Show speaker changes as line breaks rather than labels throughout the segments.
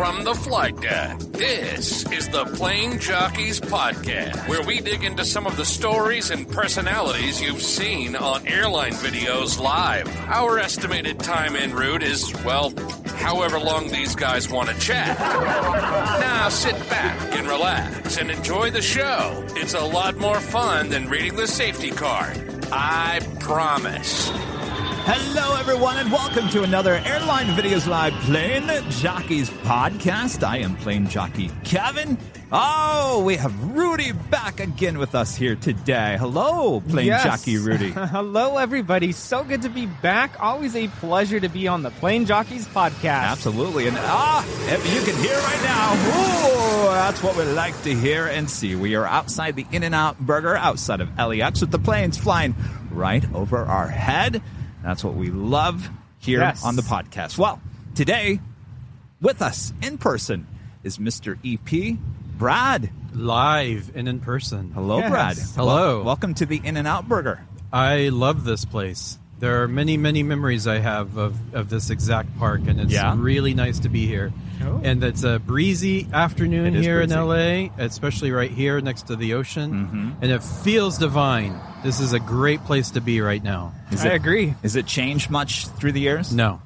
from the flight deck. This is the Plane Jockeys Podcast, where we dig into some of the stories and personalities you've seen on Airline Videos live. Our estimated time en route is, well, however long these guys want to chat. Now sit back and relax and enjoy the show. It's a lot more fun than reading the safety card. I promise.
Hello, everyone, and welcome to another Airline Videos Live Plane Jockeys Podcast. I am Plane Jockey Kevin. Oh, we have Rudy back again with us here today. Hello, Plane Jockey Rudy.
Hello, everybody. So good to be back. Always a pleasure to be on the Plane Jockeys Podcast.
Absolutely. And if you can hear right now, ooh, that's what we like to hear and see. We are outside the In-N-Out Burger outside of LAX with the planes flying right over our head. That's what we love here on the podcast. Well, today with us in person is Mr. EP Brad.
Live and in person.
Hello, Brad.
Hello.
Welcome to the In-N-Out Burger.
I love this place. There are many, many memories I have of this exact park, and it's really nice to be here. Oh. And it's a breezy afternoon here in LA, especially right here next to the ocean. And it feels divine. This is a great place to be right now.
I agree.
Has it changed much through the years?
No,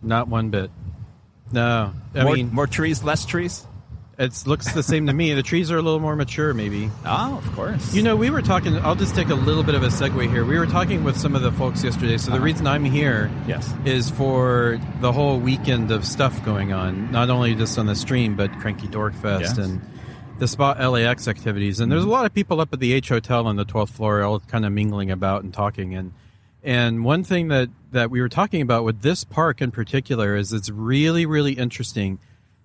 not one bit. No. I mean,
more trees, less trees?
It looks the same to me. The trees are a little more mature, maybe.
Oh, of course.
You know, we were talking, I'll just take a little bit of a segue here. We were talking with some of the folks yesterday. So the reason I'm here is for the whole weekend of stuff going on, not only just on the stream, but Cranky Dork Fest and the Spot LAX activities. And there's a lot of people up at the H Hotel on the 12th floor all kind of mingling about and talking. And one thing that we were talking about with this park in particular is it's really, really interesting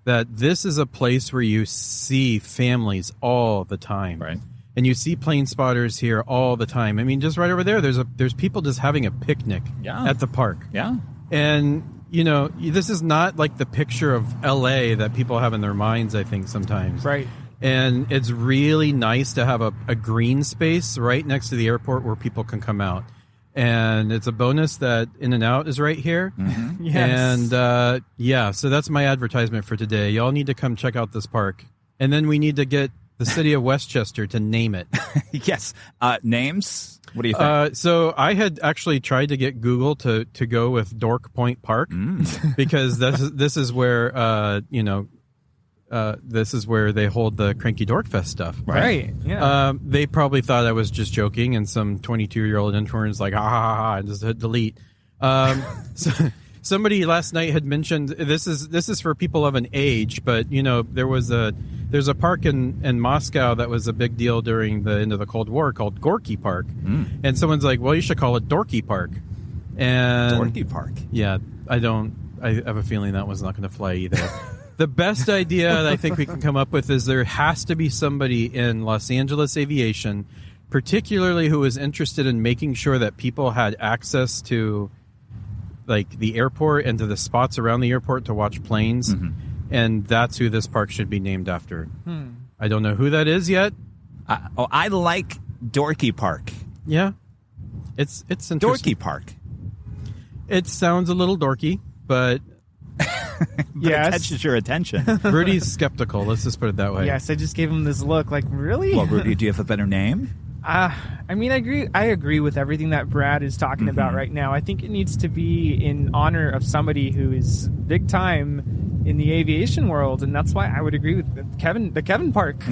that this is a place where you see families all the time.
Right.
And you see plane spotters here all the time. I mean, just right over there, there's people just having a picnic at the park.
Yeah.
And, you know, this is not like the picture of LA that people have in their minds, I think, sometimes.
Right.
And it's really nice to have a green space right next to the airport where people can come out. And it's a bonus that In-N-Out is right here.
Yes.
And, so that's my advertisement for today. Y'all need to come check out this park. And then we need to get the city of Westchester to name it.
Yes. Names? What do you think?
So I had actually tried to get Google to go with Dork Point Park because this is where, this is where they hold the Cranky Dork Fest stuff.
Right. Yeah.
They probably thought I was just joking, and some 22-year-old intern's like, ha, ha, ha, ha, and just hit delete. So somebody last night had mentioned this is for people of an age, but, you know, there's a park in Moscow that was a big deal during the end of the Cold War called Gorky Park. And someone's like, well, you should call it Dorky Park. And
Dorky Park.
Yeah, I have a feeling that one's not going to fly either. The best idea that I think we can come up with is there has to be somebody in Los Angeles aviation, particularly who is interested in making sure that people had access to, like, the airport and to the spots around the airport to watch planes. And that's who this park should be named after. I don't know who that is yet.
I like Dorky Park.
Yeah. It's interesting.
Dorky Park.
It sounds a little dorky, but...
It catches your attention.
Rudy's skeptical. Let's just put it that way.
Yes, I just gave him this look like, really?
Well, Rudy, do you have a better name?
I mean, I agree with everything that Brad is talking about right now. I think it needs to be in honor of somebody who is big time in the aviation world, and that's why I would agree with the Kevin Park.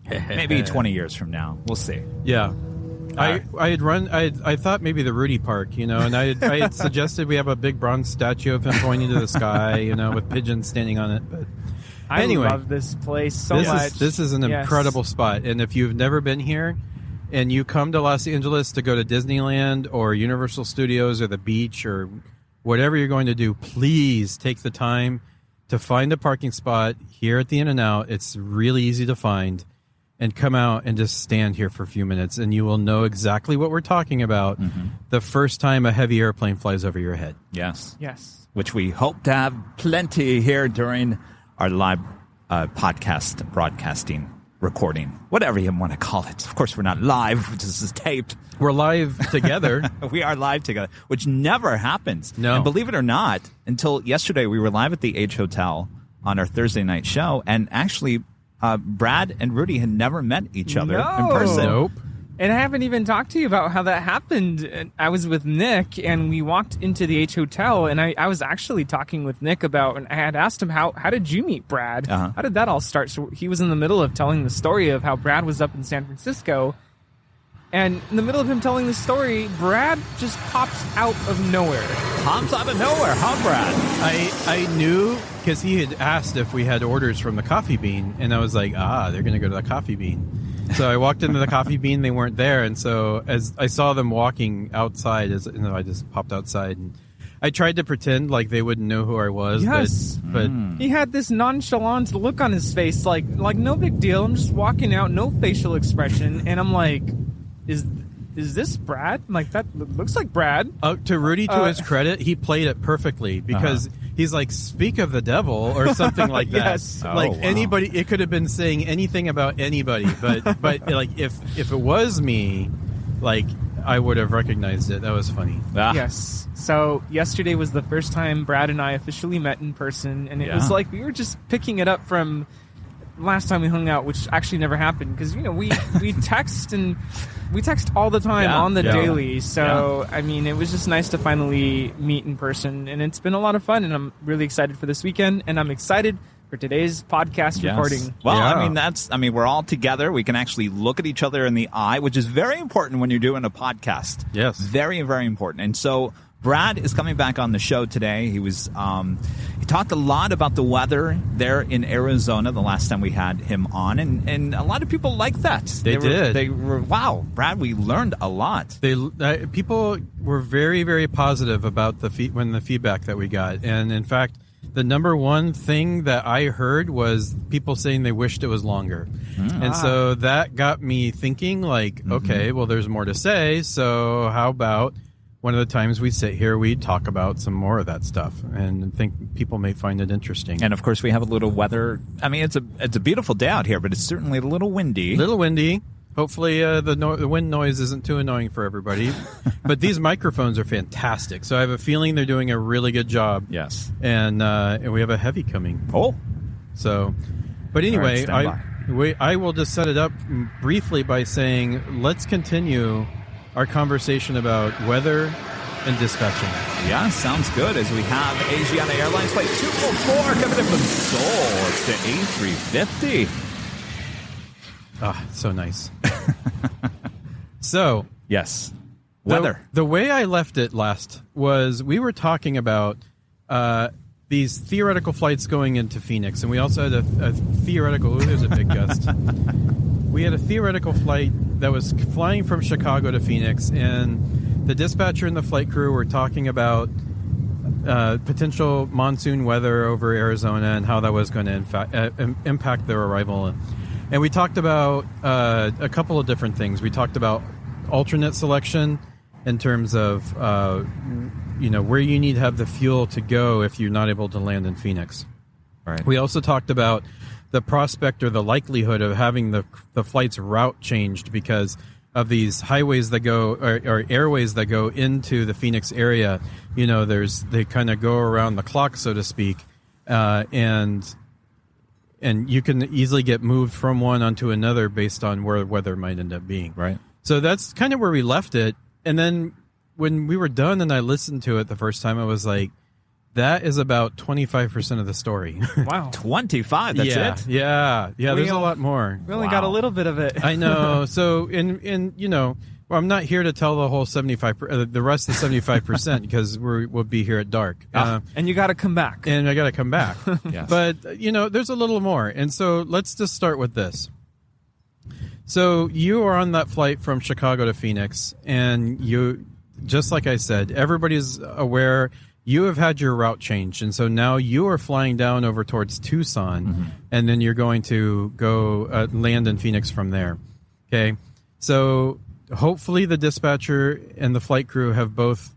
Maybe 20 years from now. We'll see.
Yeah. I thought maybe the Rudy Park, you know, and I had suggested we have a big bronze statue of him pointing to the sky, you know, with pigeons standing on it. But anyway,
I love this place so much.
This is an incredible spot. And if you've never been here and you come to Los Angeles to go to Disneyland or Universal Studios or the beach or whatever you're going to do, please take the time to find a parking spot here at the In-N-Out. It's really easy to find. And come out and just stand here for a few minutes, and you will know exactly what we're talking about the first time a heavy airplane flies over your head.
Yes.
Yes.
Which we hope to have plenty here during our live podcast broadcasting, recording, whatever you want to call it. Of course, we're not live. This is taped.
We're live together.
We are live together, which never happens.
No.
And believe it or not, until yesterday, we were live at the H Hotel on our Thursday night show, and actually, Brad and Rudy had never met each other in person.
Nope.
And I haven't even talked to you about how that happened. I was with Nick, and we walked into the H Hotel, and I was actually talking with Nick about, and I had asked him, how did you meet Brad?
Uh-huh.
How did that all start? So he was in the middle of telling the story of how Brad was up in San Francisco, and in the middle of him telling the story, Brad just pops out of nowhere.
Pops out of nowhere, huh, Brad?
I knew because he had asked if we had orders from the Coffee Bean, and I was like, they're going to go to the Coffee Bean. So I walked into the Coffee Bean, they weren't there, and so as I saw them walking outside, I just popped outside, and I tried to pretend like they wouldn't know who I was.
Yes,
but
he had this nonchalant look on his face, like no big deal. I'm just walking out, no facial expression, and I'm like, is this Brad? I'm like, that looks like Brad.
To Rudy, to his credit, he played it perfectly because he's like, speak of the devil or something like that.
Yes.
Like anybody, it could have been saying anything about anybody, but like if it was me, like I would have recognized it. That was funny.
Yes. So yesterday was the first time Brad and I officially met in person, and it was like we were just picking it up from last time we hung out, which actually never happened because we text and we text all the time on the daily. So I mean, it was just nice to finally meet in person, and it's been a lot of fun. And I'm really excited for this weekend, and I'm excited for today's podcast recording.
Well, I mean, we're all together. We can actually look at each other in the eye, which is very important when you're doing a podcast.
Yes,
very, very important. And so Brad is coming back on the show today. He was he talked a lot about the weather there in Arizona the last time we had him on, and a lot of people like that. They were wow, Brad, we learned a lot.
People were very, very positive about the feedback that we got, and in fact, the number one thing that I heard was people saying they wished it was longer. And so that got me thinking, like, okay, well, there's more to say, so how about one of the times we sit here, we talk about some more of that stuff, and think people may find it interesting.
And of course, we have a little weather. I mean, it's a beautiful day out here, but it's certainly a little windy.
Hopefully, the wind noise isn't too annoying for everybody. But these microphones are fantastic, so I have a feeling they're doing a really good job.
Yes,
and we have a heavy coming.
Oh,
so, but anyway,
right,
I will just set it up briefly by saying let's continue our conversation about weather and dispatching.
Yeah, sounds good. As we have Asiana Airlines Flight 204 coming in from Seoul. It's the A350.
So nice. So,
yes, weather.
The way I left it last was we were talking about these theoretical flights going into Phoenix, and we also had a theoretical... there's a big gust. We had a theoretical flight that was flying from Chicago to Phoenix, and the dispatcher and the flight crew were talking about potential monsoon weather over Arizona and how that was going to impact their arrival. And we talked about a couple of different things. We talked about alternate selection in terms of where you need to have the fuel to go if you're not able to land in Phoenix.
Right.
We also talked about the prospect or the likelihood of having the flight's route changed because of these highways that go or airways that go into the Phoenix area. They kind of go around the clock, so to speak, and you can easily get moved from one onto another based on where the weather might end up being.
Right.
So that's kind of where we left it. And then when we were done and I listened to it the first time, I was like, that is about 25% of the story.
Wow.
25, that's it?
Yeah, there's a lot more.
We only got a little bit of it.
I know. So, I'm not here to tell the whole 75%, the rest of the 75%, because we'll be here at dark.
And you got to come back.
And I got to come back.
Yes.
But, there's a little more. And so let's just start with this. So you are on that flight from Chicago to Phoenix, and you, just like I said, everybody's aware you have had your route changed, and so now you are flying down over towards Tucson, and then you're going to go land in Phoenix from there. Okay, so hopefully the dispatcher and the flight crew have both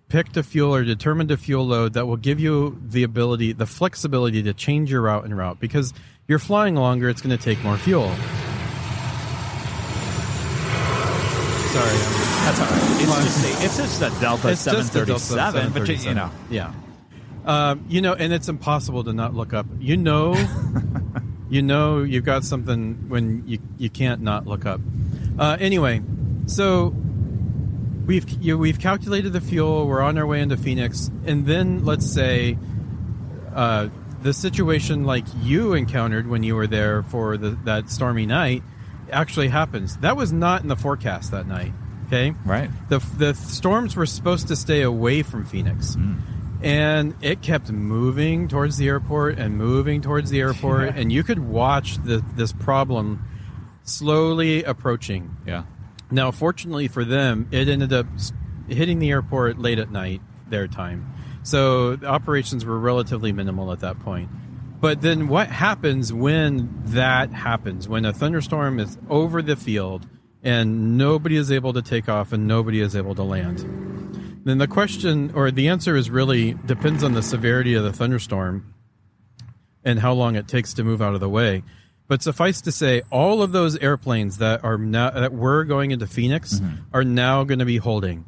picked a fuel or determined a fuel load that will give you the flexibility to change your route en route, because you're flying longer, it's going to take more fuel. Sorry.
That's all right. It's just a Delta 737, but
Yeah. And it's impossible to not look up. You've got something when you can't not look up. Anyway, so we've calculated the fuel. We're on our way into Phoenix, and then let's say the situation like you encountered when you were there for that stormy night actually happens. That was not in the forecast that night. Okay,
right.
The storms were supposed to stay away from Phoenix. And it kept moving towards the airport and moving towards the airport, and you could watch this problem slowly approaching.
Yeah.
Now, fortunately for them, it ended up hitting the airport late at night, their time. So the operations were relatively minimal at that point. But then what happens when that happens? When a thunderstorm is over the field and nobody is able to take off and nobody is able to land? Then the question, or the answer is really depends on the severity of the thunderstorm and how long it takes to move out of the way. But suffice to say, all of those airplanes that were going into Phoenix are now going to be holding.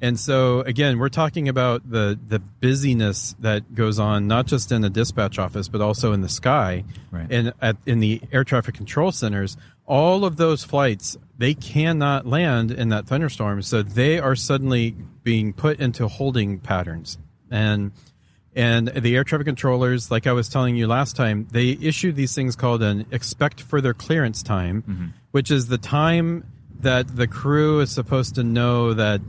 And so, again, we're talking about the busyness that goes on, not just in the dispatch office, but also in the sky and in the air traffic control centers. All of those flights, they cannot land in that thunderstorm, so they are suddenly being put into holding patterns. And the air traffic controllers, like I was telling you last time, they issued these things called an expect further clearance time, which is the time that the crew is supposed to know that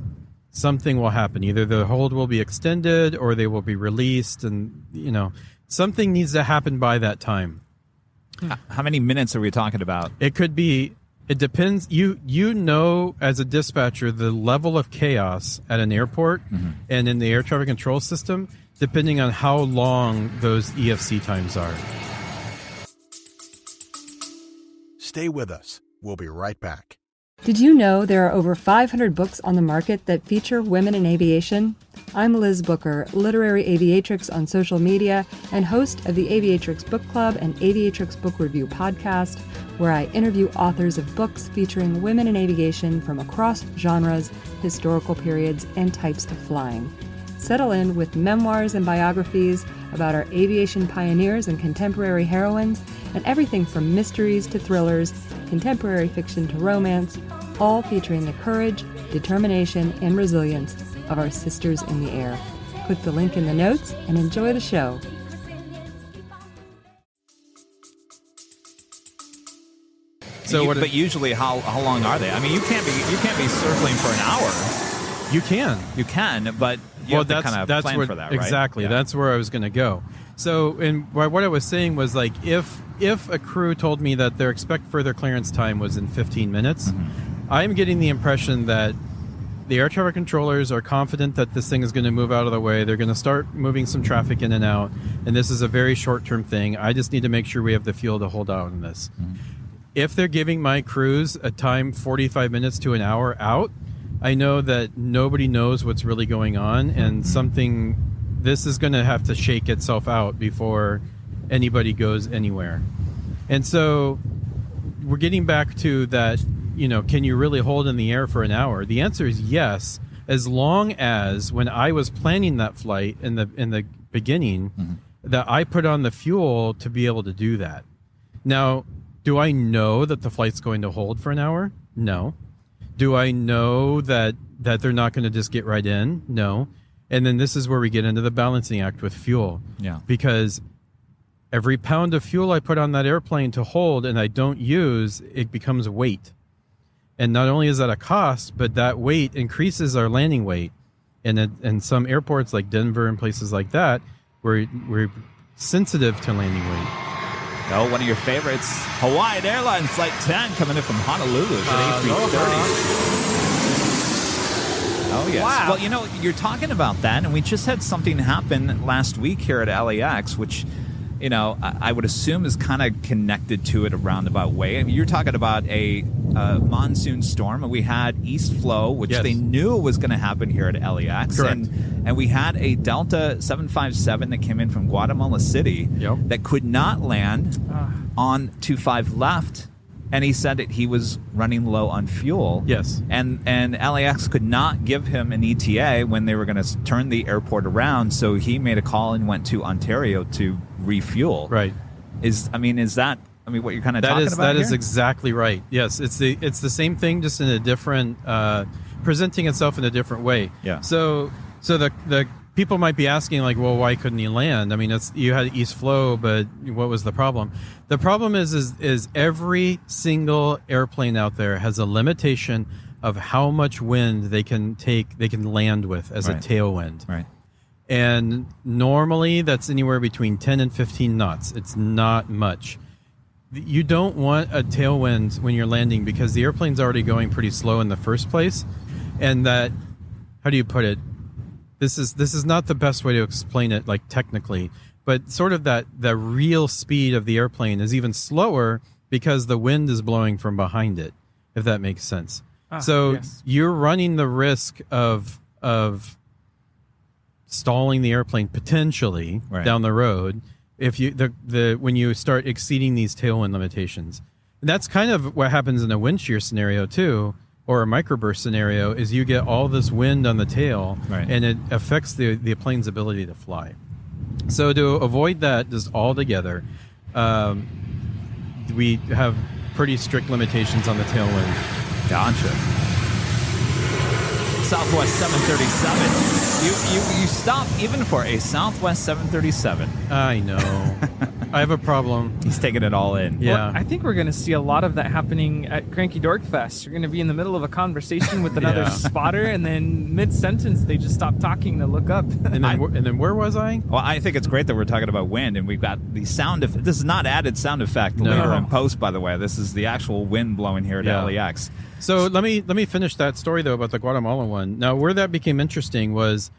something will happen. Either the hold will be extended or they will be released, and something needs to happen by that time.
How many minutes are we talking about?
It could be. It depends. You know, as a dispatcher, the level of chaos at an airport and in the air traffic control system, depending on how long those EFC times are.
Stay with us. We'll be right back.
Did you know there are over 500 books on the market that feature women in aviation? I'm Liz Booker, literary aviatrix on social media and host of the Aviatrix Book Club and Aviatrix Book Review podcast, where I interview authors of books featuring women in aviation from across genres, historical periods, and types of flying. Settle in with memoirs and biographies about our aviation pioneers and contemporary heroines, and everything from mysteries to thrillers, contemporary fiction to romance, all featuring the courage, determination, and resilience of our sisters in the air. Click the link in the notes and enjoy the show.
But usually, how long are they? I mean, you can't be circling for an hour.
You can,
but you have to kind of plan for that, right?
Exactly. Yeah. That's where I was going to go. So, and what I was saying was, like, if a crew told me that their expect further clearance time was in 15 minutes, I'm getting the impression that the air traffic controllers are confident that this thing is going to move out of the way. They're going to start moving some traffic in and out, and this is a very short-term thing. I just need to make sure we have the fuel to hold out on this. If they're giving my crews a time 45 minutes to an hour out, I know that nobody knows what's really going on, and this is going to have to shake itself out before anybody goes anywhere. And so we're getting back to that, can you really hold in the air for an hour? The answer is yes, as long as when I was planning that flight in the beginning, that I put on the fuel to be able to do that. Now, do I know that the flight's going to hold for an hour? No. Do I know that they're not going to just get right in? No. And then this is where we get into the balancing act with fuel.
Yeah.
Because every pound of fuel I put on that airplane to hold and I don't use, it becomes weight. And not only is that a cost, but that weight increases our landing weight. And in some airports like Denver and places like that, we're sensitive to landing weight.
Oh, one of your favorites, Hawaiian Airlines Flight 10 coming in from Honolulu. It's an A330. Oh, yes.
Wow.
Well, you're talking about that, and we just had something happen last week here at LAX, which, I would assume is kind of connected to it a roundabout way. I mean, you're talking about a monsoon storm, and we had East Flow, which they knew was going to happen here at LAX.
Correct.
And we had a Delta 757 that came in from Guatemala City that could not land on 25 left And he said that he was running low on fuel.
Yes.
And LAX could not give him an ETA when they were going to turn the airport around, so he made a call and went to Ontario to refuel.
Right.
Is that what you're kind of talking about
That
here?
is exactly right. Yes, it's the same thing, just in a different presenting itself in a different way.
Yeah.
So the people might be asking, like, well, why couldn't you land? I mean, you had east flow, but what was the problem? The problem is every single airplane out there has a limitation of how much wind they can land with as a tailwind.
Right.
And normally that's anywhere between 10 and 15 knots. It's not much. You don't want a tailwind when you're landing because the airplane's already going pretty slow in the first place. And that, how do you put it? This is not the best way to explain it, like technically, but sort of the real speed of the airplane is even slower because the wind is blowing from behind it, if that makes sense. You're running the risk of stalling the airplane potentially down the road if you when you start exceeding these tailwind limitations. And that's kind of what happens in a wind shear scenario too, or a microburst scenario, is you get all this wind on the tail, and it affects the plane's ability to fly. So to avoid that just altogether, we have pretty strict limitations on the tailwind.
Gotcha. Southwest 737. You stop even for a Southwest 737.
I know. I have a problem.
He's taking it all in.
Yeah.
Well, I think we're going to see a lot of that happening at Cranky Dork Fest. You're going to be in the middle of a conversation with another spotter, and then mid-sentence they just stop talking to look up.
And then where was I?
Well, I think it's great that we're talking about wind, and we've got the sound effect. This is not added sound effect later in post, by the way. This is the actual wind blowing here at LAX.
So let me finish that story though about the Guatemala one. Now, where that became interesting was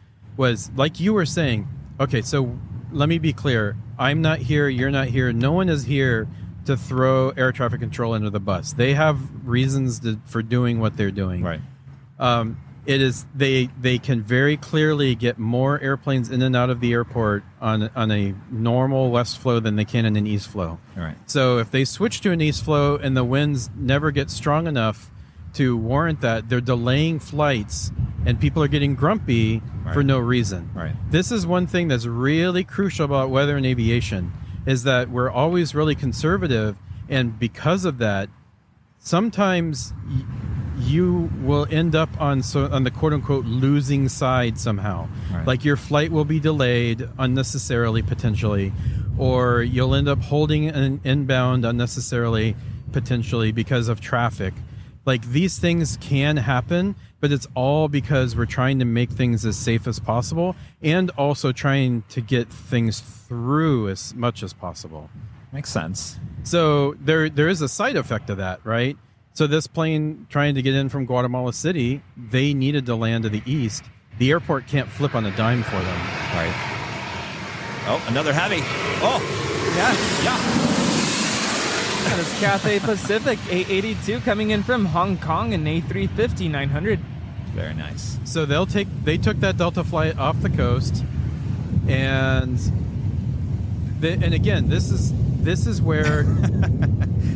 like you were saying. Okay, so let me be clear. I'm not here. You're not here. No one is here to throw air traffic control under the bus. They have reasons for doing what they're doing.
Right.
It is they can very clearly get more airplanes in and out of the airport on a normal west flow than they can in an east flow.
All right.
So if they switch to an east flow and the winds never get strong enough to warrant that, they're delaying flights and people are getting grumpy for no reason.
Right.
This is one thing that's really crucial about weather and aviation, is that we're always really conservative, and because of that, sometimes you will end up on the quote-unquote losing side somehow.
Right.
Like your flight will be delayed unnecessarily, potentially, or you'll end up holding an inbound unnecessarily, potentially, because of traffic. Like, these things can happen, but it's all because we're trying to make things as safe as possible and also trying to get things through as much as possible.
Makes sense.
So there is a side effect of that, right? So this plane trying to get in from Guatemala City, they needed to land to the east. The airport can't flip on a dime for them.
Right. Oh, another heavy. Oh, yeah.
That is Cathay Pacific A82 coming in from Hong Kong and A350 900.
Very nice.
So they took that Delta flight off the coast, and again, this is where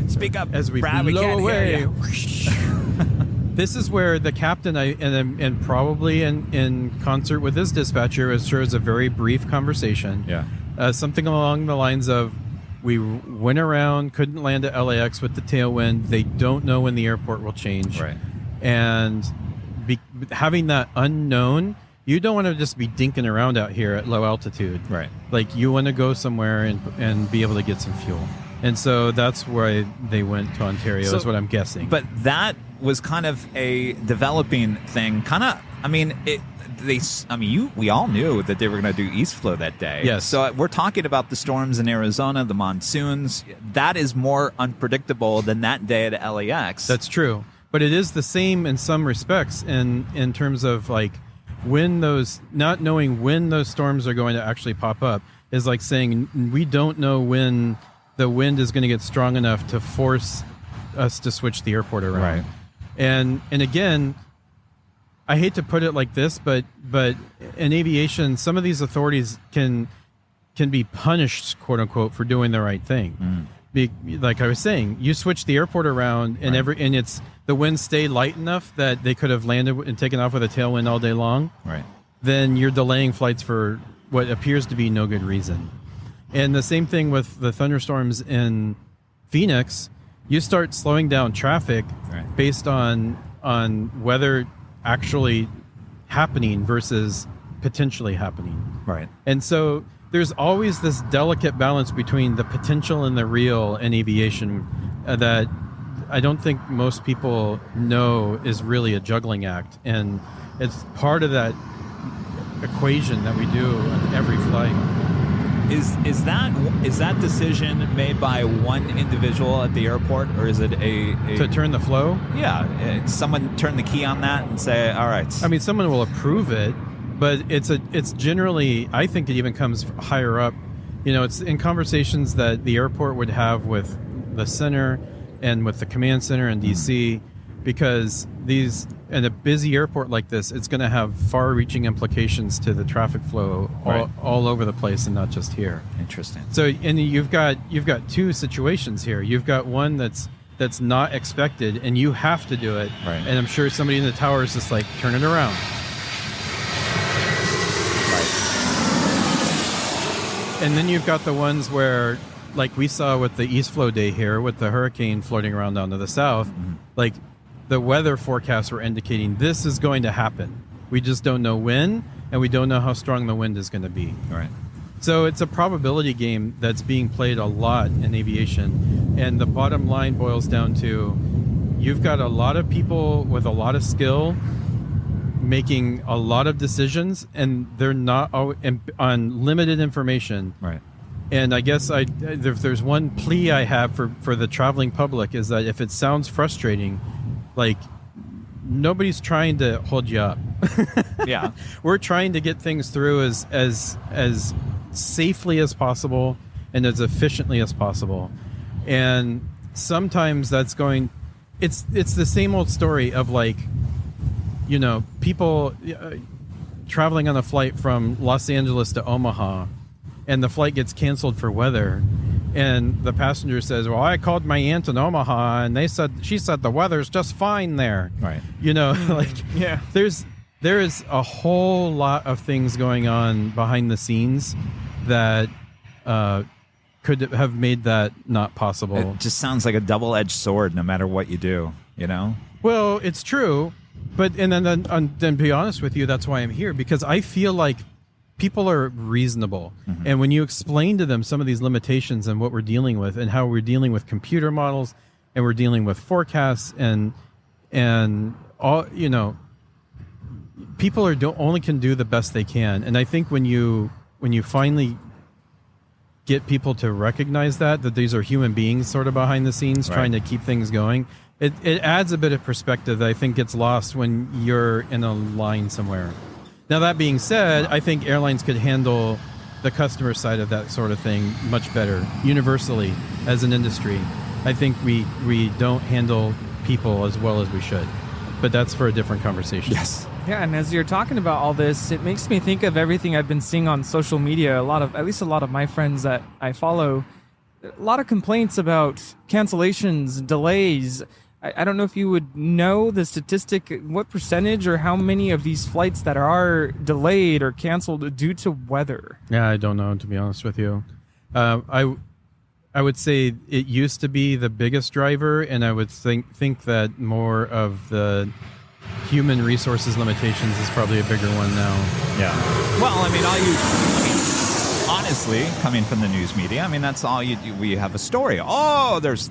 Speak up
as we
Brad,
blow away.
Hear
This is where the captain and probably in concert with his dispatcher assures a very brief conversation.
Yeah.
Something along the lines of, we went around, couldn't land at LAX with the tailwind. They don't know when the airport will change.
Right.
And having that unknown, you don't want to just be dinking around out here at low altitude.
Right.
Like, you want to go somewhere and be able to get some fuel. And so that's why they went to Ontario, is what I'm guessing.
But that was kind of a developing thing. We all knew that they were going to do east flow that day.
Yes.
So we're talking about the storms in Arizona, the monsoons. That is more unpredictable than that day at LAX.
That's true. But it is the same in some respects in terms of, like, not knowing when those storms are going to actually pop up is like saying we don't know when the wind is going to get strong enough to force us to switch the airport around.
Right.
And again, I hate to put it like this, but in aviation, some of these authorities can be punished, quote unquote, for doing the right thing. like I was saying, you switch the airport around, and and it's the wind stayed light enough that they could have landed and taken off with a tailwind all day long.
Right.
Then you're delaying flights for what appears to be no good reason. And the same thing with the thunderstorms in Phoenix. You start slowing down traffic based on weather actually happening versus potentially happening.
Right.
And so there's always this delicate balance between the potential and the real in aviation that I don't think most people know is really a juggling act. And it's part of that equation that we do on every flight.
Is that decision made by one individual at the airport, or is it
to turn the flow?
Yeah, someone turn the key on that and say, all right.
I mean, someone will approve it, but it's generally, I think it even comes higher up. It's in conversations that the airport would have with the center and with the command center in DC, because in a busy airport like this, it's going to have far-reaching implications to the traffic flow all over the place, and not just here.
Interesting.
So, and you've got two situations here. You've got one that's not expected, and you have to do it.
Right.
And I'm sure somebody in the tower is just like, turn it around.
Right.
And then you've got the ones where, like we saw with the East Flow Day here, with the hurricane floating around down to the south, like the weather forecasts were indicating this is going to happen. We just don't know when, and we don't know how strong the wind is going to be.
Right.
So it's a probability game that's being played a lot in aviation. And the bottom line boils down to, you've got a lot of people with a lot of skill making a lot of decisions, and they're not on limited information.
Right.
And I guess if there's one plea I have for the traveling public, is that if it sounds frustrating, like, nobody's trying to hold you up.
Yeah.
We're trying to get things through as safely as possible and as efficiently as possible. And sometimes that's it's the same old story of, like, people traveling on a flight from Los Angeles to Omaha, and the flight gets canceled for weather. And the passenger says, well, I called my aunt in Omaha, and she said the weather's just fine there.
Right.
Yeah. There is a whole lot of things going on behind the scenes that could have made that not possible.
It just sounds like a double-edged sword no matter what you do,
Well, it's true. But, and then to be honest with you, that's why I'm here, because I feel like people are reasonable. Mm-hmm. And when you explain to them some of these limitations and what we're dealing with, and how we're dealing with computer models, and we're dealing with forecasts, and all, people only can do the best they can. And I think when you finally get people to recognize that these are human beings sort of behind the scenes trying to keep things going, it adds a bit of perspective that I think gets lost when you're in a line somewhere. Now, that being said, I think airlines could handle the customer side of that sort of thing much better, universally, as an industry. I think we don't handle people as well as we should. But that's for a different conversation.
Yes.
Yeah, and as you're talking about all this, it makes me think of everything I've been seeing on social media. At least a lot of my friends that I follow, a lot of complaints about cancellations, delays. I don't know if you would know the statistic, what percentage or how many of these flights that are delayed or canceled due to weather.
Yeah, I don't know, to be honest with you. I would say it used to be the biggest driver, and I would think that more of the human resources limitations is probably a bigger one now.
Yeah. Well, honestly, coming from the news media, that's all we have a story. Oh, there's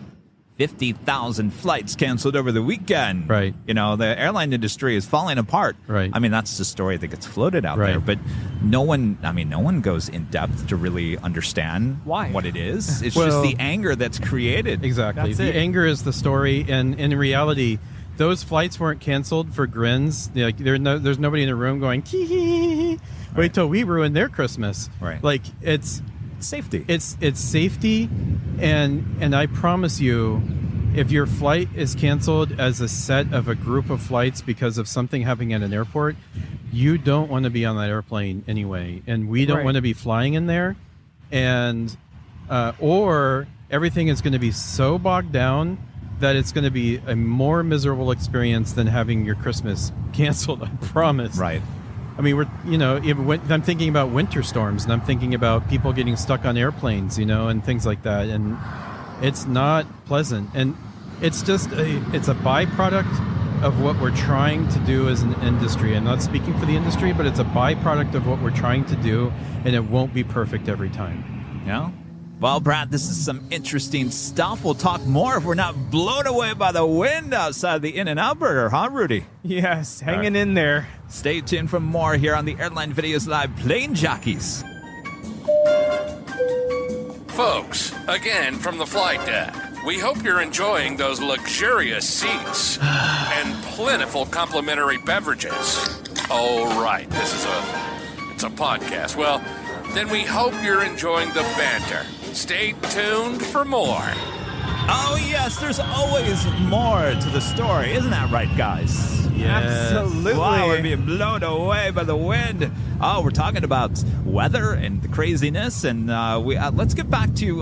50,000 flights canceled over the weekend.
Right.
The airline industry is falling apart.
Right.
That's the story that gets floated out there. But no one goes in depth to really understand what it is. It's just the anger that's created.
Exactly. The anger is the story. And in reality, those flights weren't canceled for grins. Like, there's nobody in the room going, hee. Wait till we ruin their Christmas.
Right.
Like, it's
safety.
It's safety, and I promise you, if your flight is canceled as a set of a group of flights because of something happening at an airport, you don't want to be on that airplane anyway, and we don't want to be flying in there, and everything is going to be so bogged down that it's going to be a more miserable experience than having your Christmas canceled, I promise.
Right.
I mean, I'm thinking about winter storms, and I'm thinking about people getting stuck on airplanes, and things like that. And it's not pleasant. And it's just it's a byproduct of what we're trying to do as an industry. I'm not speaking for the industry, but it's a byproduct of what we're trying to do, and it won't be perfect every time.
Yeah. Well, Brad, this is some interesting stuff. We'll talk more if we're not blown away by the wind outside the In-N-Out Burger, huh, Rudy?
Yes, hanging in there.
Stay tuned for more here on the Airline Videos Live Plane Jockeys.
Folks, again from the flight deck, we hope you're enjoying those luxurious seats and plentiful complimentary beverages. Oh, right, it's a podcast. Well, then we hope you're enjoying the banter. Stay tuned for more.
Oh, yes, there's always more to the story. Isn't that right, guys?
Yes.
Absolutely.
Wow, we're being blown away by the wind. Oh, we're talking about weather and the craziness. And let's get back to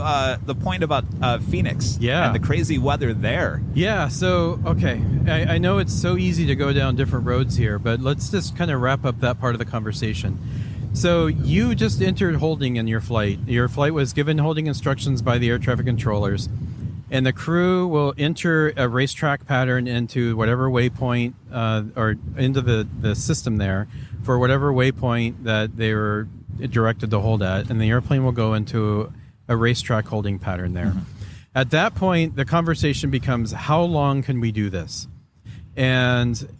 the point about Phoenix and the crazy weather there.
Yeah, so, okay. I know it's so easy to go down different roads here, but let's just kind of wrap up that part of the conversation. So you just entered holding in your flight. Your flight was given holding instructions by the air traffic controllers, and the crew will enter a racetrack pattern into whatever waypoint or into the system there for whatever waypoint that they were directed to hold at, and the airplane will go into a racetrack holding pattern there. Mm-hmm. At that point, the conversation becomes, how long can we do this? And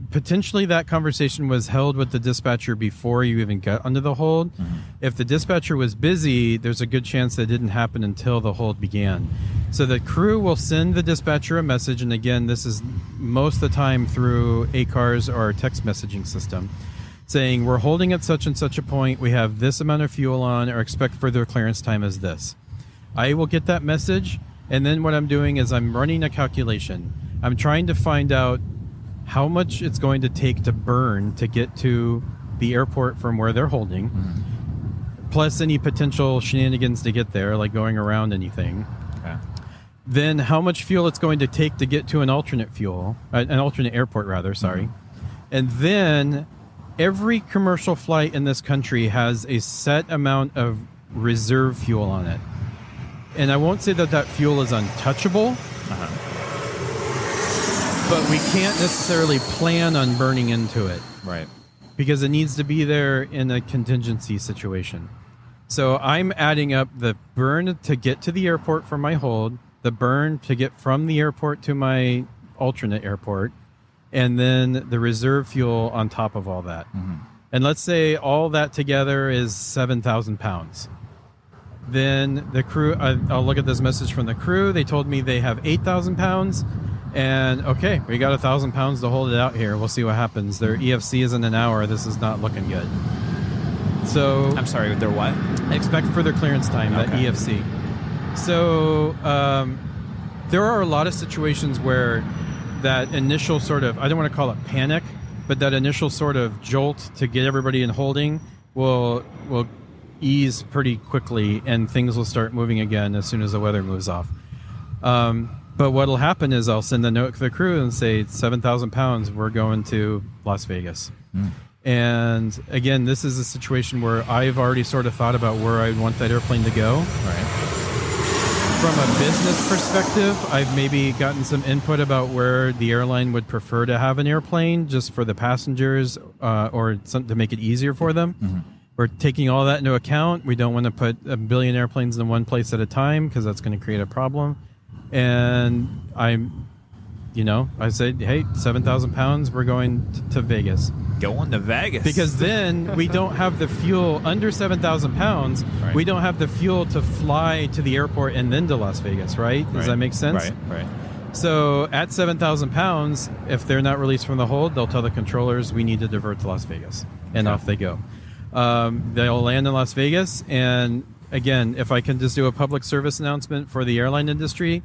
potentially that conversation was held with the dispatcher before you even got under the hold. Mm-hmm. If the dispatcher was busy, there's a good chance that it didn't happen until the hold began. So the crew will send the dispatcher a message, and again, this is most of the time through ACARS or text messaging system, saying we're holding at such and such a point, we have this amount of fuel on, or expect further clearance time as this. I will get that message, and then what I'm doing is I'm running a calculation. I'm trying to find out how much it's going to take to burn to get to the airport from where they're holding, plus any potential shenanigans to get there, like going around anything. Okay. Then how much fuel it's going to take to get to an alternate airport, sorry. And then every commercial flight in this country has a set amount of reserve fuel on it. And I won't say that fuel is untouchable, but we can't necessarily plan on burning into it.
Right.
Because it needs to be there in a contingency situation. So I'm adding up the burn to get to the airport from my hold, the burn to get from the airport to my alternate airport, and then the reserve fuel on top of all that. Mm-hmm. And let's say all that together is 7,000 pounds. Then the crew, I'll look at this message from the crew. They told me they have 8,000 pounds. And okay, we got 1,000 pounds to hold it out here. We'll see what happens. Their EFC is in an hour. This is not looking good. So
I'm sorry, they're what?
Expect further clearance time, that EFC. So there are a lot of situations where that initial sort of, I don't want to call it panic, but that initial sort of jolt to get everybody in holding will ease pretty quickly, and things will start moving again as soon as the weather moves off. But what will happen is I'll send a note to the crew and say, 7,000 pounds, we're going to Las Vegas. And again, this is a situation where I've already sort of thought about where I want that airplane to go. Right. From a business perspective, I've maybe gotten some input about where the airline would prefer to have an airplane just for the passengers or something to make it easier for them. Mm-hmm. We're taking all that into account. We don't want to put a billion airplanes in one place at a time because that's going to create a problem. And I said, hey, 7,000 pounds, we're going to Vegas.
Going to Vegas.
Because then we don't have the fuel under 7,000 pounds. Right. We don't have the fuel to fly to the airport and then to Las Vegas, right? Does that make sense?
Right.
So at 7,000 pounds, if they're not released from the hold, they'll tell the controllers we need to divert to Las Vegas. And off they go. They'll land in Las Vegas. And again, if I can just do a public service announcement for the airline industry,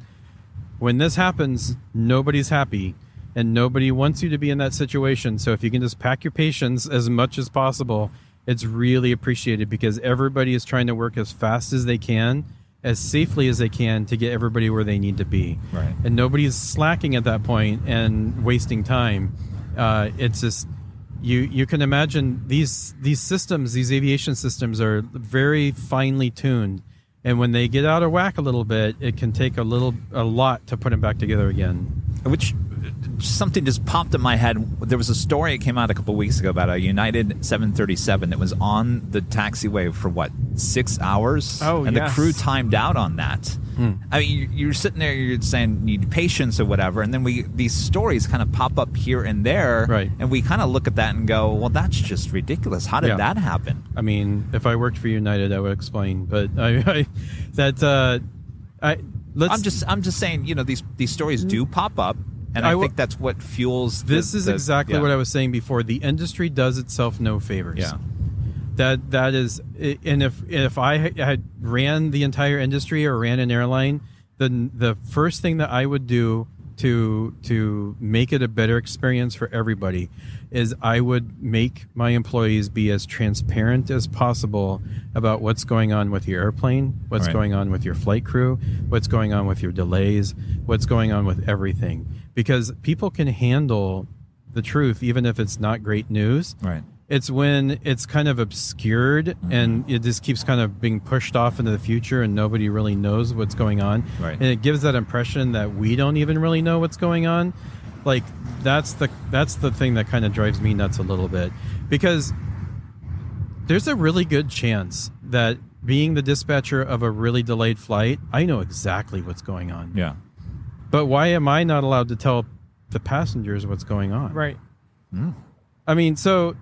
when this happens, nobody's happy and nobody wants you to be in that situation. So if you can just pack your patience as much as possible, it's really appreciated because everybody is trying to work as fast as they can as safely as they can to get everybody where they need to be.
Right.
And nobody's slacking at that point and wasting time. It's just you can imagine these systems, these aviation systems, are very finely tuned, and when they get out of whack a little bit, it can take a lot to put them back together again.
Which something just popped in my head. There was a story that came out a couple of weeks ago about a United 737 that was on the taxiway for 6 hours?
Oh,
and
yes.
the crew timed out on that. I mean, you're sitting there, you're saying you need patience or whatever, and then these stories kind of pop up here and there,
right?
And we kind of look at that and go, well, that's just ridiculous. How did that happen?
I mean, if I worked for United, I would explain, but I'm
just saying, these stories do pop up. And I think that's what fuels
this is exactly what I was saying before. The industry does itself no favors.
Yeah.
That is, and if I had ran the entire industry or ran an airline, then the first thing that I would do to make it a better experience for everybody is I would make my employees be as transparent as possible about what's going on with your airplane, what's going on with your flight crew, what's going on with your delays, what's going on with everything. Because people can handle the truth even if it's not great news.
Right.
It's when it's kind of obscured and it just keeps kind of being pushed off into the future and nobody really knows what's going on.
Right.
And it gives that impression that we don't even really know what's going on. Like that's the thing that kind of drives me nuts a little bit, because there's a really good chance that being the dispatcher of a really delayed flight, I know exactly what's going on.
Yeah.
But why am I not allowed to tell the passengers what's going on?
Right.
I mean, so,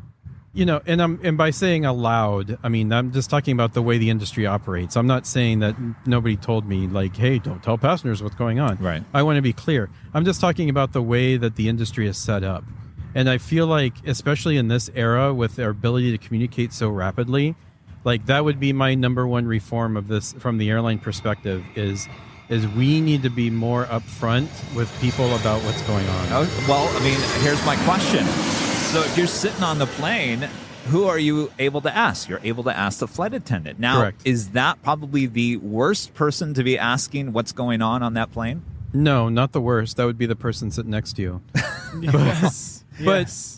and by saying allowed, I mean, I'm just talking about the way the industry operates. I'm not saying that nobody told me, like, hey, don't tell passengers what's going on.
Right.
I want to be clear. I'm just talking about the way that the industry is set up. And I feel like, especially in this era with their ability to communicate so rapidly, like that would be my number one reform of this from the airline perspective is we need to be more upfront with people about what's going on.
Oh, well, I mean, here's my question. So if you're sitting on the plane, who are you able to ask? You're able to ask the flight attendant. Now,
Correct.
Is that probably the worst person to be asking what's going on that plane?
No, not the worst. That would be the person sitting next to you.
Yes.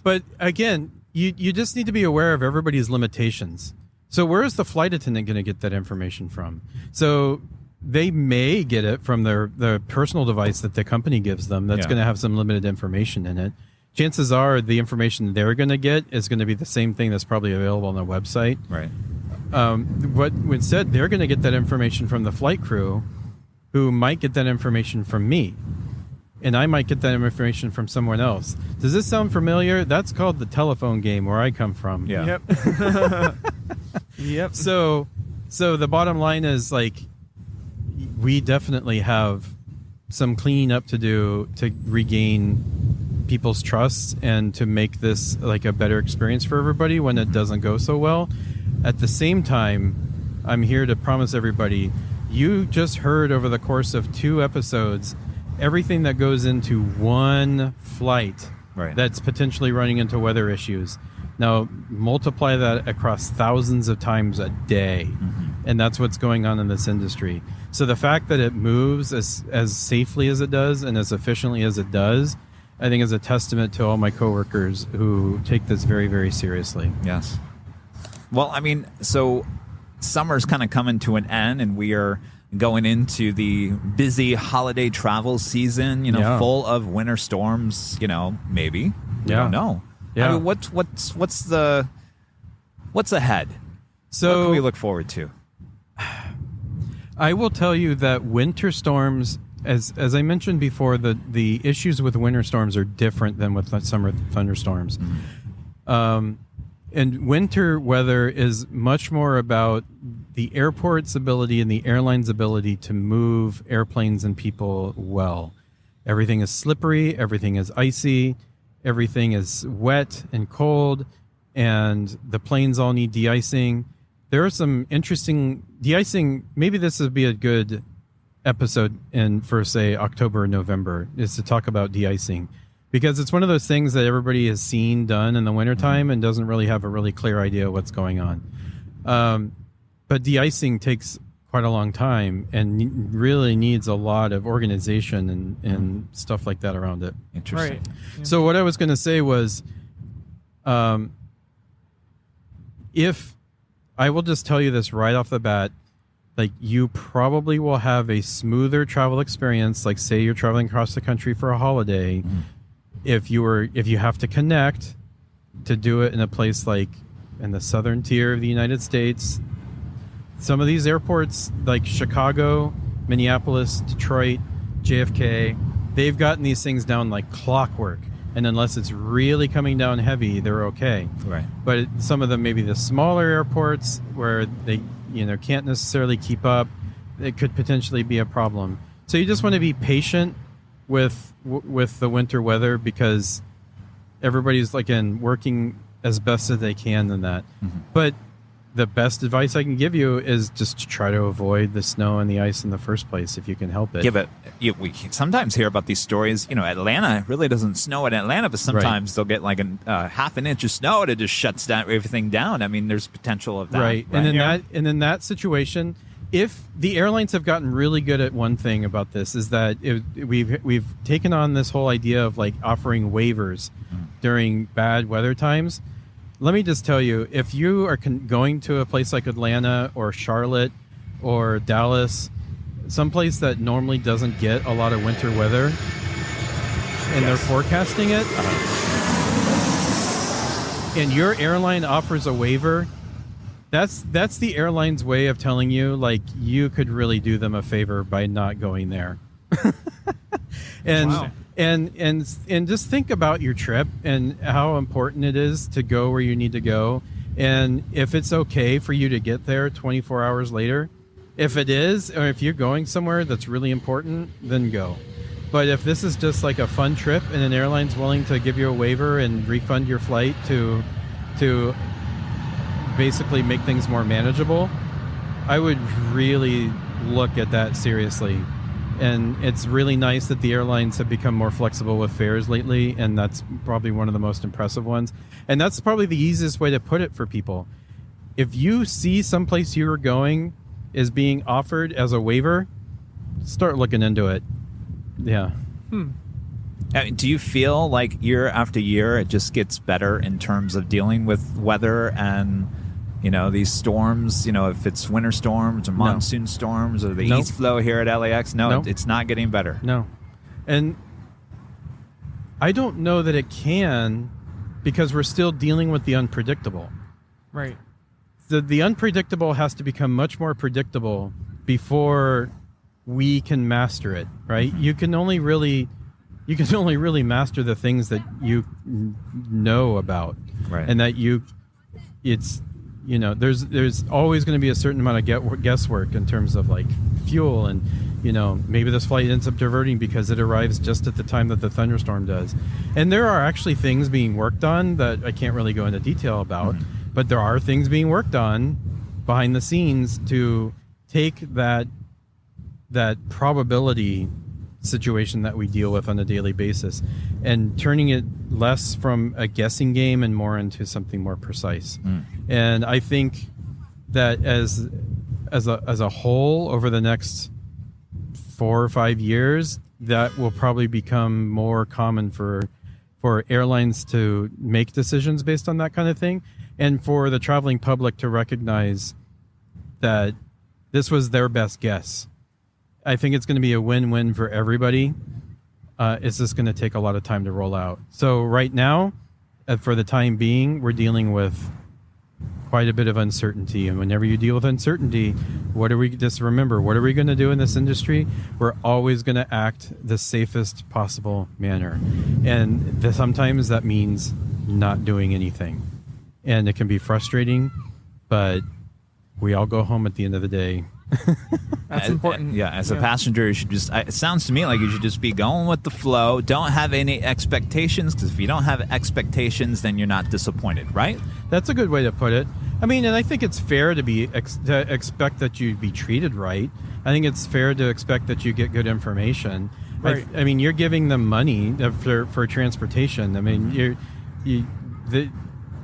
But again, you just need to be aware of everybody's limitations. So where is the flight attendant going to get that information from? So they may get it from their personal device that the company gives them that's going to have some limited information in it. Chances are the information they're going to get is going to be the same thing that's probably available on their website.
Right.
But instead, they're going to get that information from the flight crew, who might get that information from me. And I might get that information from someone else. Does this sound familiar? That's called the telephone game where I come from.
Yeah.
Yep. Yep.
So the bottom line is, like, we definitely have some cleaning up to do to regain people's trust and to make this like a better experience for everybody when it doesn't go so well. At the same time, I'm here to promise everybody, you just heard over the course of 2 episodes everything that goes into one flight that's potentially running into weather issues. Now, multiply that across thousands of times a day, and that's what's going on in this industry. So the fact that it moves as safely as it does and as efficiently as it does, I think is a testament to all my coworkers who take this very, very seriously.
Yes. Well, I mean, so summer's kind of coming to an end, and we are going into the busy holiday travel season, full of winter storms, maybe. We don't know.
Yeah.
I mean, what's ahead?
So
what can we look forward to?
I will tell you that winter storms, as I mentioned before, the issues with winter storms are different than with summer thunderstorms. And winter weather is much more about the airport's ability and the airline's ability to move airplanes and people well. Everything is slippery, everything is icy, everything is wet and cold, and the planes all need de-icing. There are some interesting de-icing. Maybe this would be a good episode for, say, October or November, is to talk about de-icing, because it's one of those things that everybody has seen done in the wintertime and doesn't really have a really clear idea what's going on. But de-icing takes quite a long time and really needs a lot of organization and stuff like that around it.
Interesting.
Right. Yeah.
So what I was going to say was, if I will just tell you this right off the bat, like you probably will have a smoother travel experience. Like say you're traveling across the country for a holiday. If you have to connect to do it in a place like in the southern tier of the United States, some of these airports like Chicago, Minneapolis, Detroit, JFK, they've gotten these things down like clockwork. And unless it's really coming down heavy, they're okay.
Right.
But some of them, maybe the smaller airports where they can't necessarily keep up, it could potentially be a problem. So you just want to be patient with the winter weather because everybody's working as best as they can in that. But the best advice I can give you is just to try to avoid the snow and the ice in the first place if you can help it.
Yeah, but we sometimes hear about these stories. Atlanta really doesn't snow in Atlanta, but sometimes they'll get like a half an inch of snow and it just shuts everything down. I mean, there's potential of that.
Right. And in that situation, if the airlines have gotten really good at one thing about this is that we've taken on this whole idea of like offering waivers during bad weather times. Let me just tell you, if you are going to a place like Atlanta or Charlotte or Dallas, someplace that normally doesn't get a lot of winter weather, and they're forecasting it, and your airline offers a waiver, that's the airline's way of telling you, like, you could really do them a favor by not going there. And
wow.
And just think about your trip and how important it is to go where you need to go. And if it's okay for you to get there 24 hours later, if it is, or if you're going somewhere that's really important, then go. But if this is just like a fun trip and an airline's willing to give you a waiver and refund your flight to basically make things more manageable, I would really look at that seriously. And it's really nice that the airlines have become more flexible with fares lately, and that's probably one of the most impressive ones. And that's probably the easiest way to put it for people. If you see someplace you're going is being offered as a waiver, start looking into it. Yeah.
Do you feel like year after year it just gets better in terms of dealing with weather and these storms, if it's winter storms or monsoon storms or the east flow here at LAX? No, it's not getting better.
No. And I don't know that it can because we're still dealing with the unpredictable.
Right.
The unpredictable has to become much more predictable before we can master it, right? You can only really master the things that you know about.
Right.
And that there's always going to be a certain amount of guesswork in terms of like fuel and, maybe this flight ends up diverting because it arrives just at the time that the thunderstorm does. And there are actually things being worked on that I can't really go into detail about, but there are things being worked on behind the scenes to take that probability situation that we deal with on a daily basis and turning it less from a guessing game and more into something more precise. And I think that as a whole over the next 4 or 5 years, that will probably become more common for airlines to make decisions based on that kind of thing, and for the traveling public to recognize that this was their best guess. I think it's going to be a win-win for everybody. It's just going to take a lot of time to roll out. So right now, for the time being, we're dealing with quite a bit of uncertainty. And whenever you deal with uncertainty, just remember, what are we going to do in this industry? We're always going to act the safest possible manner. And sometimes that means not doing anything. And it can be frustrating, but we all go home at the end of the day.
That's important.
As a passenger, you should it sounds to me like you should just be going with the flow. Don't have any expectations, because if you don't have expectations, then you're not disappointed, right?
That's a good way to put it. I mean, and I think it's fair to expect that you be treated right. I think it's fair to expect that you get good information. Right. I mean, you're giving them money for transportation. I mean,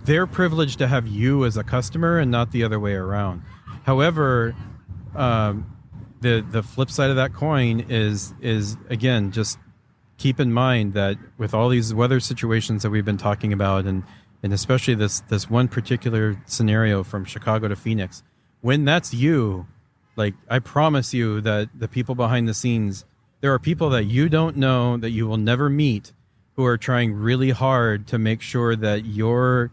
they're privileged to have you as a customer and not the other way around. However, the flip side of that coin is again, just keep in mind that with all these weather situations that we've been talking about, and especially this one particular scenario from Chicago to Phoenix, when that's you, like, I promise you that the people behind the scenes, there are people that you don't know, that you will never meet, who are trying really hard to make sure that your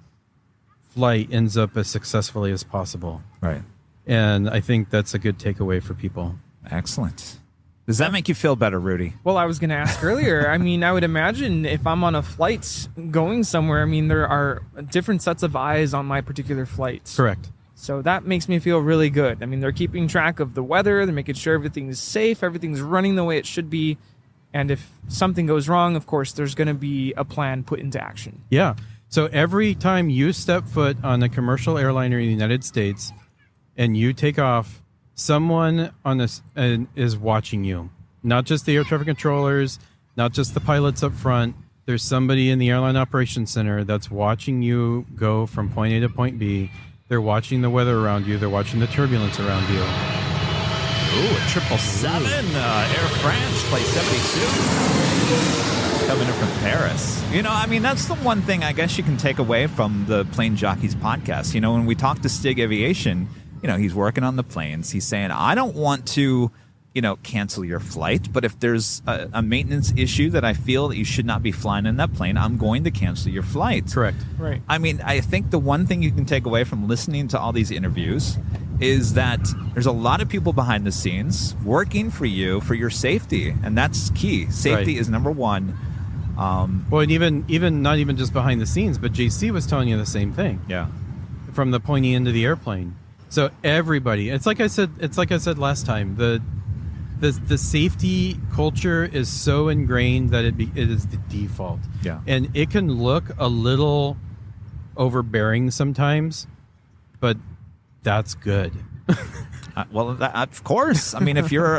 flight ends up as successfully as possible.
Right.
And I think that's a good takeaway for people.
Excellent. Does that make you feel better, Rudy?
Well, I was going to ask earlier. I mean, I would imagine if I'm on a flight going somewhere, I mean, there are different sets of eyes on my particular flight.
Correct.
So that makes me feel really good. I mean, they're keeping track of the weather. They're making sure everything's safe. Everything's running the way it should be. And if something goes wrong, of course, there's going to be a plan put into action.
Yeah. So every time you step foot on a commercial airliner in the United States and you take off, someone on this is watching you. Not just the air traffic controllers, not just the pilots up front. There's somebody in the airline operations center that's watching you go from point A to point B. They're watching the weather around you. They're watching the turbulence around you.
Ooh, a 777, Air France, flight 72. Coming in from Paris. You know, I mean, that's the one thing I guess you can take away from the Plane Jockeys podcast. You know, when we talk to Stig Aviation, you know, he's working on the planes. He's saying, I don't want to, you know, cancel your flight, but if there's a maintenance issue that I feel that you should not be flying in that plane, I'm going to cancel your flight.
Correct.
Right.
I mean, I think the one thing you can take away from listening to all these interviews is that there's a lot of people behind the scenes working for you for your safety, and that's key. Safety is number one.
Well, and even not even just behind the scenes, but JC was telling you the same thing.
Yeah.
From the pointy end of the airplane. So everybody, it's like I said last time, the safety culture is so ingrained that it is the default.
Yeah.
And it can look a little overbearing sometimes, but that's good.
Well, of course. I mean, if you're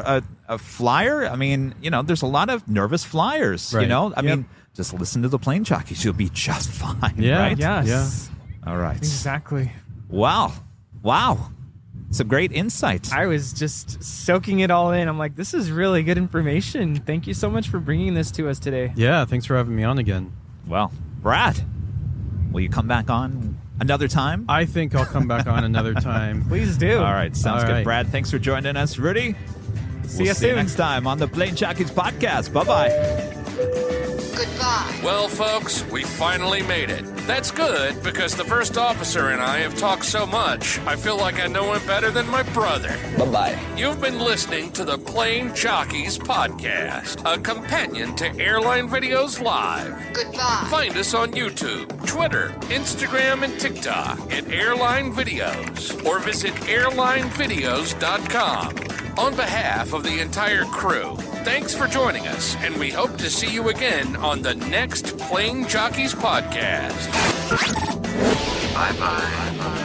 a flyer, I mean, you know, there's a lot of nervous flyers,
Right.
you know? I mean, just listen to the Plane Jockeys. You'll be just fine,
Yeah.
right?
Yes.
Yeah.
All right.
Exactly.
Wow. Some great insight.
I was just soaking it all in. I'm like, this is really good information. Thank you so much for bringing this to us today.
Yeah, thanks for having me on again.
Well, Brad, will you come back on another time?
I think I'll come back on another time.
Please do.
All right. Sounds
All
good.
right.
Brad, thanks for joining us. Rudy,
See
we'll
you
see you
soon.
next time on the Plane Jockeys podcast. Bye-bye.
Goodbye.
Well, folks, we finally made it. That's good, because the first officer and I have talked so much, I feel like I know him better than my brother.
Bye-bye.
You've been listening to the Plane Jockeys Podcast, a companion to Airline Videos Live.
Goodbye.
Find us on YouTube, Twitter, Instagram, and TikTok at Airline Videos, or visit airlinevideos.com. On behalf of the entire crew, thanks for joining us, and we hope to see you again on the next Plane Jockeys Podcast.
Bye-bye.